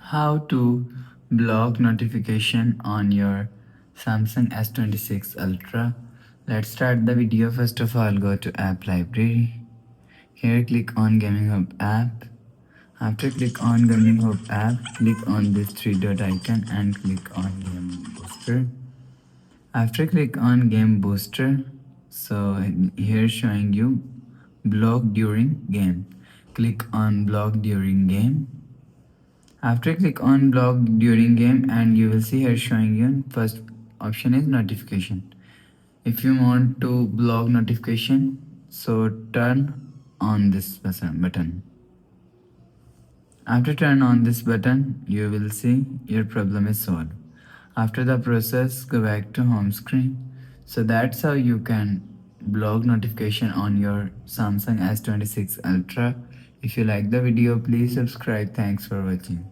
How to block notification on your Samsung S26 Ultra. Let's start the video. First of all, go to app library. Here click on Gaming Hub app. After click on Gaming Hub app, click on this three dot icon and click on Game Booster. After click on Game Booster, so here showing you block during game. Click on block during game. After click on block during game and you will see here showing you first option is notification. If you want to block notification, so turn on this button. After turn on this button, you will see your problem is solved. After the process, go back to home screen. So that's how you can block notification on your Samsung S26 Ultra. If you like the video, please subscribe. Thanks for watching.